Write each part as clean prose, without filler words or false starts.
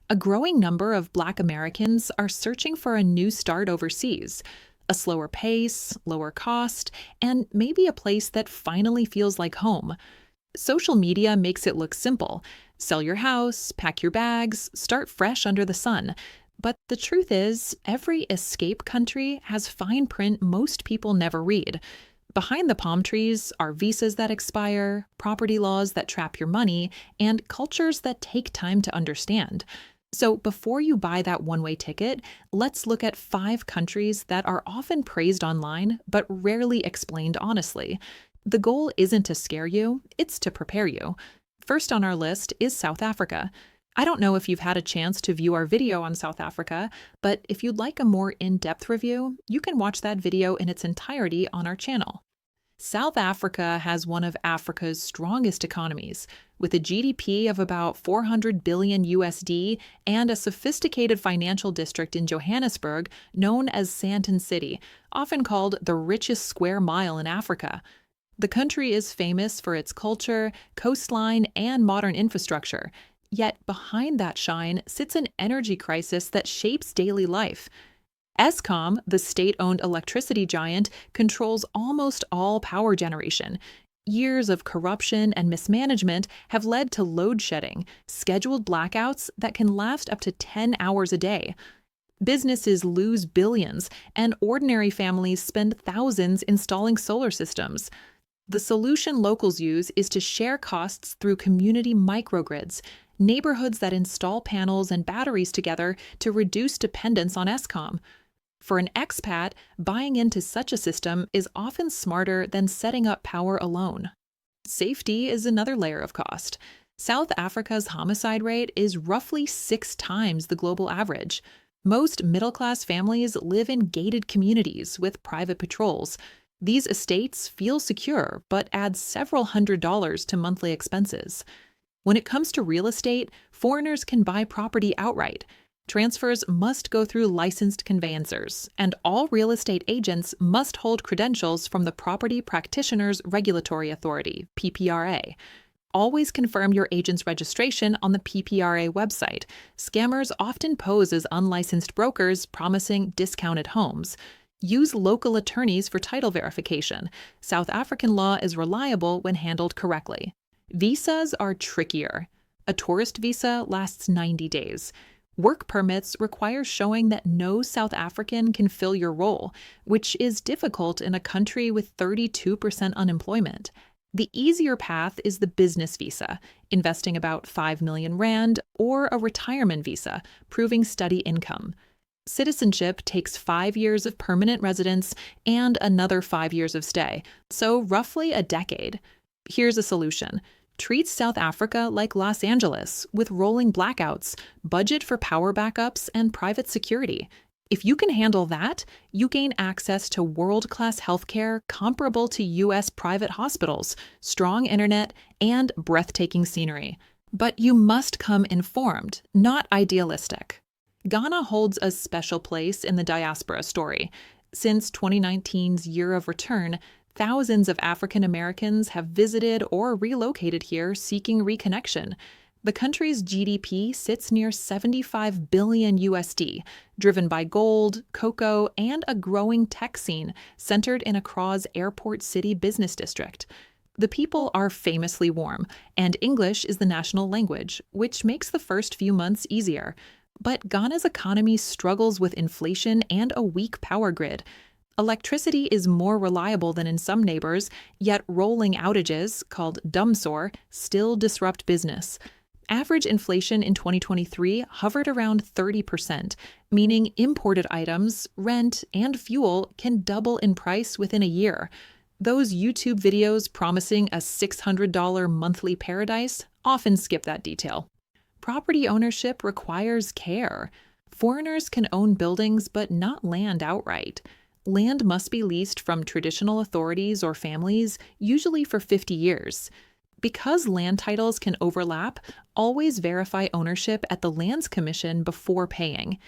A growing number of Black Americans are searching for a new start overseas, a slower pace, lower cost, and maybe a place that finally feels like home. Social media makes it look simple. Sell your house, pack your bags, start fresh under the sun. But the truth is, every escape country has fine print most people never read. Behind the palm trees are visas that expire, property laws that trap your money, and cultures that take time to understand. So before you buy that one-way ticket, let's look at 5 countries that are often praised online but rarely explained honestly. The goal isn't to scare you, it's to prepare you. First on our list is South Africa. I don't know if you've had a chance to view our video on South Africa, but if you'd like a more in-depth review, you can watch that video in its entirety on our channel. South Africa has one of Africa's strongest economies, with a GDP of about 400 billion USD and a sophisticated financial district in Johannesburg known as Sandton City, often called the richest square mile in Africa. The country is famous for its culture, coastline, and modern infrastructure. Yet behind that shine sits an energy crisis that shapes daily life. Eskom, the state-owned electricity giant, controls almost all power generation. Years of corruption and mismanagement have led to load shedding, scheduled blackouts that can last up to 10 hours a day. Businesses lose billions, and ordinary families spend thousands installing solar systems. The solution locals use is to share costs through community microgrids, neighborhoods that install panels and batteries together to reduce dependence on Eskom. For an expat, buying into such a system is often smarter than setting up power alone. Safety is another layer of cost. South Africa's homicide rate is roughly 6 times the global average. Most middle-class families live in gated communities with private patrols. These estates feel secure, but add several $100s to monthly expenses. When it comes to real estate, foreigners can buy property outright. Transfers must go through licensed conveyancers, and all real estate agents must hold credentials from the Property Practitioners Regulatory Authority, PPRA. Always confirm your agent's registration on the PPRA website. Scammers often pose as unlicensed brokers promising discounted homes. Use local attorneys for title verification. South African law is reliable when handled correctly. Visas are trickier. A tourist visa lasts 90 days. Work permits require showing that no South African can fill your role, which is difficult in a country with 32% unemployment. The easier path is the business visa, investing about 5 million rand, or a retirement visa, proving steady income. Citizenship takes 5 years of permanent residence and another 5 years of stay, so roughly a decade. Here's a solution. Treat South Africa like Los Angeles, with rolling blackouts, budget for power backups, and private security. If you can handle that, you gain access to world-class healthcare comparable to U.S. private hospitals, strong internet, and breathtaking scenery. But you must come informed, not idealistic. Ghana holds a special place in the diaspora story. Since 2019's Year of Return, thousands of African Americans have visited or relocated here seeking reconnection. The country's GDP sits near 75 billion USD, driven by gold, cocoa, and a growing tech scene centered in Accra's Airport City business district. The people are famously warm, and English is the national language, which makes the first few months easier. But Ghana's economy struggles with inflation and a weak power grid. Electricity is more reliable than in some neighbors, yet rolling outages, called dumsor, still disrupt business. Average inflation in 2023 hovered around 30%, meaning imported items, rent, and fuel can double in price within a year. Those YouTube videos promising a $600 monthly paradise often skip that detail. Property ownership requires care. Foreigners can own buildings but not land outright. Land must be leased from traditional authorities or families, usually for 50 years. Because land titles can overlap, always verify ownership at the Lands Commission before paying.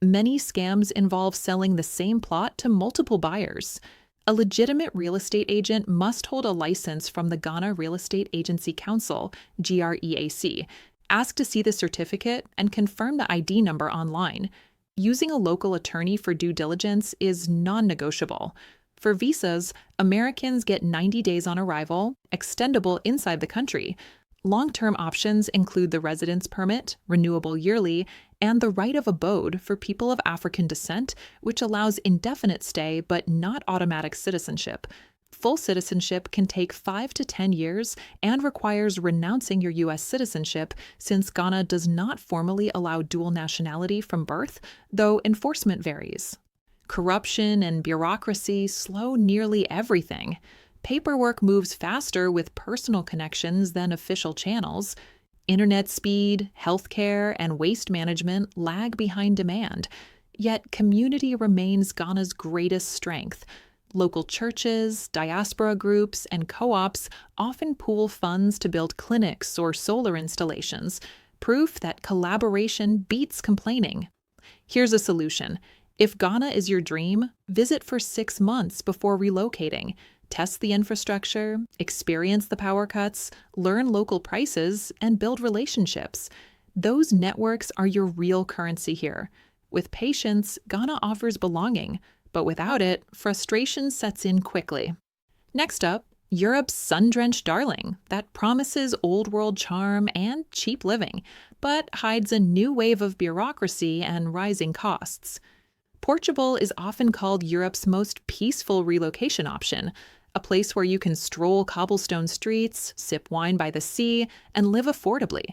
Many scams involve selling the same plot to multiple buyers. A legitimate real estate agent must hold a license from the Ghana Real Estate Agency Council, GREAC. Ask to see the certificate and confirm the ID number online. Using a local attorney for due diligence is non-negotiable. For visas, Americans get 90 days on arrival, extendable inside the country. Long-term options include the residence permit, renewable yearly, and the right of abode for people of African descent, which allows indefinite stay but not automatic citizenship. Full citizenship can take 5 to 10 years and requires renouncing your U.S. citizenship, since Ghana does not formally allow dual nationality from birth, though enforcement varies. Corruption and bureaucracy slow nearly everything. Paperwork moves faster with personal connections than official channels. Internet speed, healthcare, and waste management lag behind demand. Yet community remains Ghana's greatest strength. Local churches, diaspora groups, and co-ops often pool funds to build clinics or solar installations, proof that collaboration beats complaining. Here's a solution. If Ghana is your dream, visit for 6 months before relocating. Test the infrastructure, experience the power cuts, learn local prices, and build relationships. Those networks are your real currency here. With patience, Ghana offers belonging, but without it, frustration sets in quickly. Next up, Europe's sun-drenched darling that promises old-world charm and cheap living, but hides a new wave of bureaucracy and rising costs. Portugal is often called Europe's most peaceful relocation option, a place where you can stroll cobblestone streets, sip wine by the sea, and live affordably.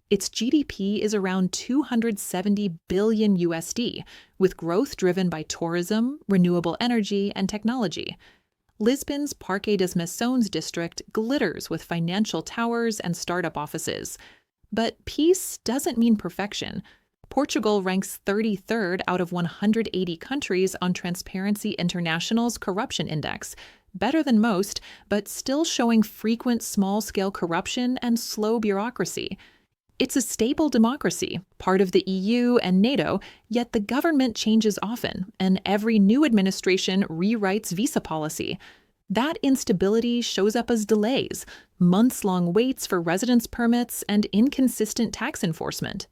Its GDP is around 270 billion USD, with growth driven by tourism, renewable energy, and technology. Lisbon's Parque das Missões district glitters with financial towers and startup offices. But peace doesn't mean perfection. Portugal ranks 33rd out of 180 countries on Transparency International's Corruption Index, better than most, but still showing frequent small-scale corruption and slow bureaucracy. It's a stable democracy, part of the EU and NATO, yet the government changes often, and every new administration rewrites visa policy. That instability shows up as delays, months-long waits for residence permits, and inconsistent tax enforcement.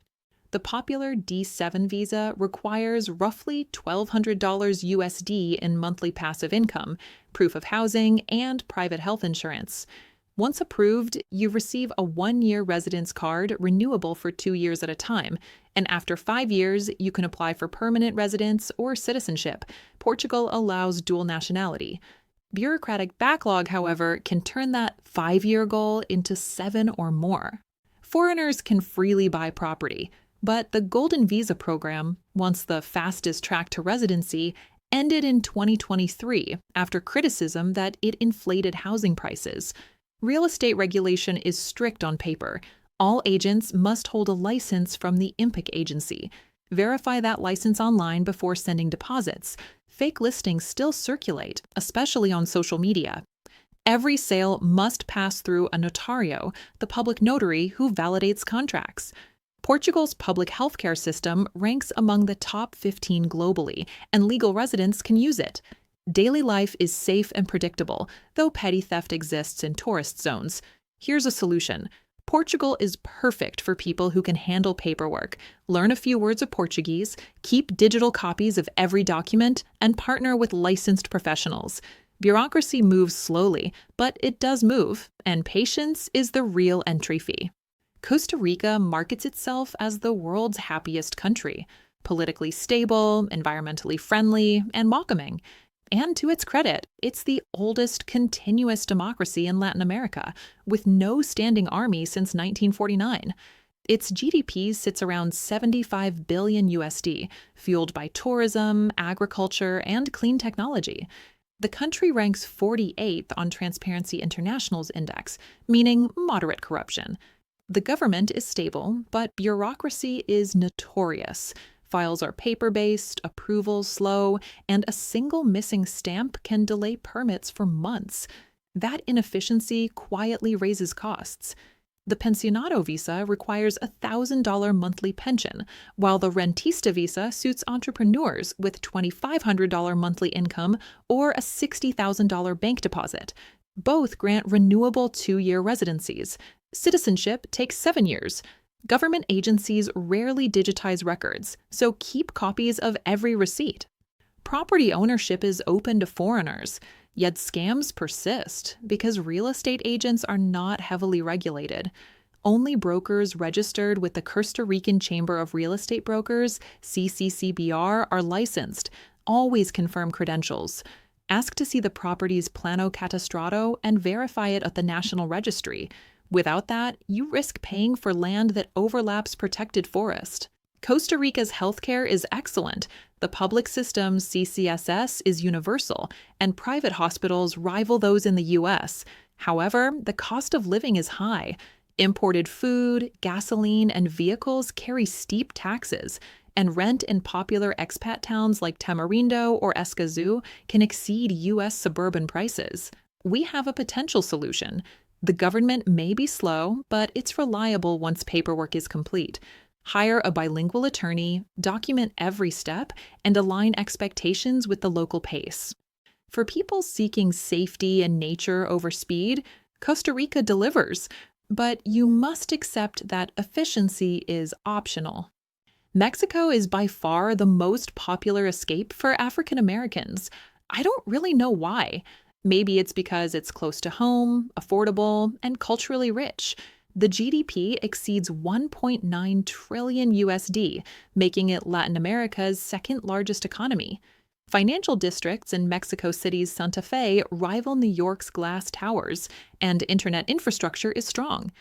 The popular D7 visa requires roughly $1,200 USD in monthly passive income, proof of housing, and private health insurance. Once approved, you receive a 1-year residence card renewable for 2 years at a time, and after 5 years, you can apply for permanent residence or citizenship. Portugal allows dual nationality. Bureaucratic backlog, however, can turn that 5-year goal into 7 or more. Foreigners can freely buy property, but the Golden Visa program, once the fastest track to residency, ended in 2023 after criticism that it inflated housing prices. Real estate regulation is strict on paper. All agents must hold a license from the IMPIC agency. Verify that license online before sending deposits. Fake listings still circulate, especially on social media. Every sale must pass through a notario, the public notary who validates contracts. Portugal's public healthcare system ranks among the top 15 globally, and legal residents can use it. Daily life is safe and predictable, though petty theft exists in tourist zones. Here's a solution. Portugal is perfect for people who can handle paperwork, learn a few words of Portuguese, keep digital copies of every document, and partner with licensed professionals. Bureaucracy moves slowly, but it does move, and patience is the real entry fee. Costa Rica markets itself as the world's happiest country, politically stable, environmentally friendly, and welcoming. And to its credit, it's the oldest continuous democracy in Latin America, with no standing army since 1949. Its GDP sits around 75 billion USD, fueled by tourism, agriculture, and clean technology. The country ranks 48th on Transparency International's index, meaning moderate corruption. The government is stable, but bureaucracy is notorious. Files are paper-based, approvals slow, and a single missing stamp can delay permits for months. That inefficiency quietly raises costs. The pensionado visa requires a $1,000 monthly pension, while the rentista visa suits entrepreneurs with $2,500 monthly income or a $60,000 bank deposit. Both grant renewable 2-year residencies. Citizenship takes 7 years. Government agencies rarely digitize records, so keep copies of every receipt. Property ownership is open to foreigners, yet scams persist because real estate agents are not heavily regulated. Only brokers registered with the Costa Rican Chamber of Real Estate Brokers, CCCBR, are licensed. Always confirm credentials. Ask to see the property's plano catastrado and verify it at the National Registry. Without that, you risk paying for land that overlaps protected forest. Costa Rica's healthcare is excellent. The public system's CCSS is universal, and private hospitals rival those in the U.S. However, the cost of living is high. Imported food, gasoline, and vehicles carry steep taxes, and rent in popular expat towns like Tamarindo or Escazú can exceed U.S. suburban prices. We have a potential solution. The government may be slow, but it's reliable once paperwork is complete. Hire a bilingual attorney, document every step, and align expectations with the local pace. For people seeking safety and nature over speed, Costa Rica delivers, but you must accept that efficiency is optional. Mexico is by far the most popular escape for African Americans. I don't really know why. Maybe it's because it's close to home, affordable, and culturally rich. The GDP exceeds 1.9 trillion USD, making it Latin America's second largest economy. Financial districts in Mexico City's Santa Fe rival New York's glass towers, and internet infrastructure is strong.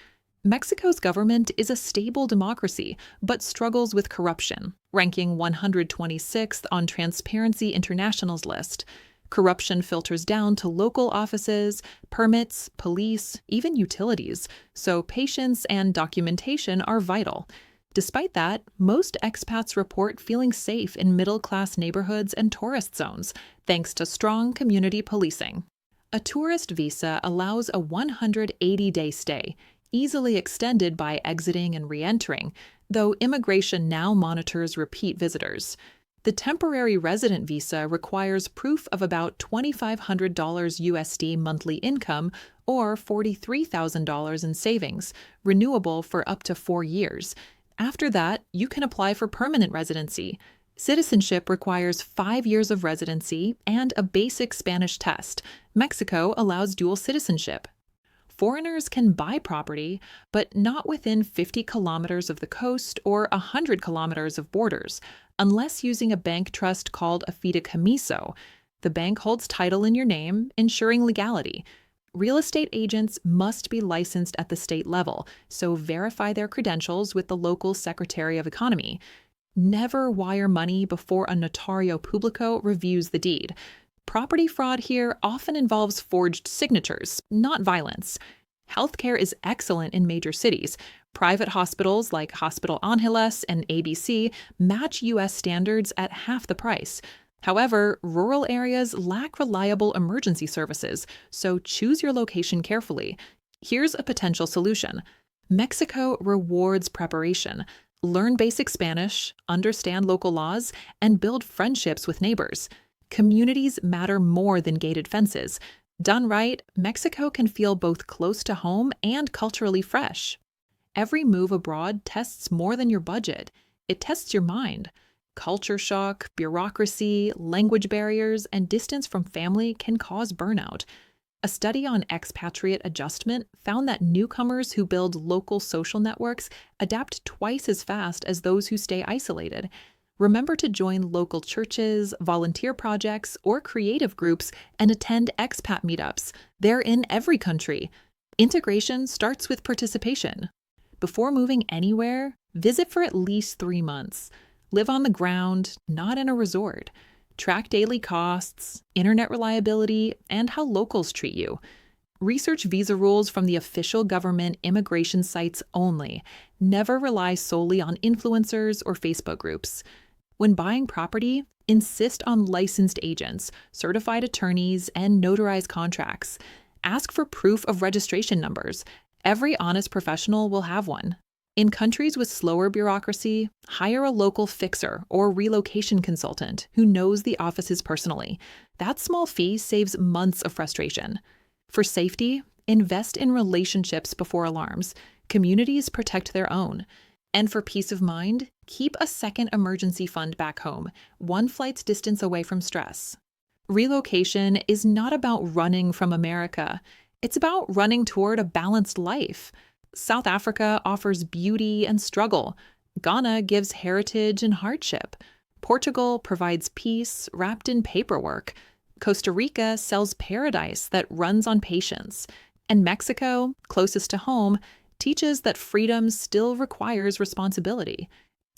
Mexico's government is a stable democracy, but struggles with corruption, ranking 126th on Transparency International's list. Corruption filters down to local offices, permits, police, even utilities, so patience and documentation are vital. Despite that, most expats report feeling safe in middle-class neighborhoods and tourist zones, thanks to strong community policing. A tourist visa allows a 180-day stay, easily extended by exiting and re-entering, though immigration now monitors repeat visitors. The temporary resident visa requires proof of about $2,500 USD monthly income or $43,000 in savings, renewable for up to 4 years. After that, you can apply for permanent residency. Citizenship requires 5 years of residency and a basic Spanish test. Mexico allows dual citizenship. Foreigners can buy property, but not within 50 kilometers of the coast or 100 kilometers of borders, unless using a bank trust called a fideicomiso. The bank holds title in your name, ensuring legality. Real estate agents must be licensed at the state level, so verify their credentials with the local Secretary of Economy. Never wire money before a notario publico reviews the deed. Property fraud here often involves forged signatures, not violence. Healthcare is excellent in major cities. Private hospitals like Hospital Angeles and ABC match U.S. standards at half the price. However, rural areas lack reliable emergency services, so choose your location carefully. Here's a potential solution. Mexico rewards preparation. Learn basic Spanish, understand local laws, and build friendships with neighbors. Communities matter more than gated fences. Done right, Mexico can feel both close to home and culturally fresh. Every move abroad tests more than your budget. It tests your mind. Culture shock, bureaucracy, language barriers, and distance from family can cause burnout. A study on expatriate adjustment found that newcomers who build local social networks adapt twice as fast as those who stay isolated. Remember to join local churches, volunteer projects, or creative groups and attend expat meetups. They're in every country. Integration starts with participation. Before moving anywhere, visit for at least 3 months. Live on the ground, not in a resort. Track daily costs, internet reliability, and how locals treat you. Research visa rules from the official government immigration sites only. Never rely solely on influencers or Facebook groups. When buying property, insist on licensed agents, certified attorneys, and notarized contracts. Ask for proof of registration numbers. Every honest professional will have one. In countries with slower bureaucracy, hire a local fixer or relocation consultant who knows the offices personally. That small fee saves months of frustration. For safety, invest in relationships before alarms. Communities protect their own. And for peace of mind, keep a second emergency fund back home, one flight's distance away from stress. Relocation is not about running from America. It's about running toward a balanced life. South Africa offers beauty and struggle. Ghana gives heritage and hardship. Portugal provides peace wrapped in paperwork. Costa Rica sells paradise that runs on patience. And Mexico, closest to home, teaches that freedom still requires responsibility.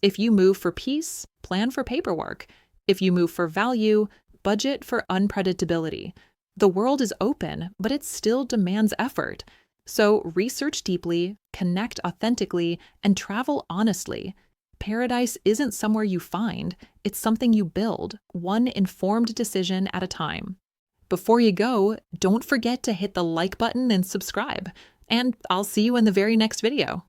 If you move for peace, plan for paperwork. If you move for value, budget for unpredictability. The world is open, but it still demands effort. So research deeply, connect authentically, and travel honestly. Paradise isn't somewhere you find, it's something you build, one informed decision at a time. Before you go, don't forget to hit the like button and subscribe. And I'll see you in the very next video.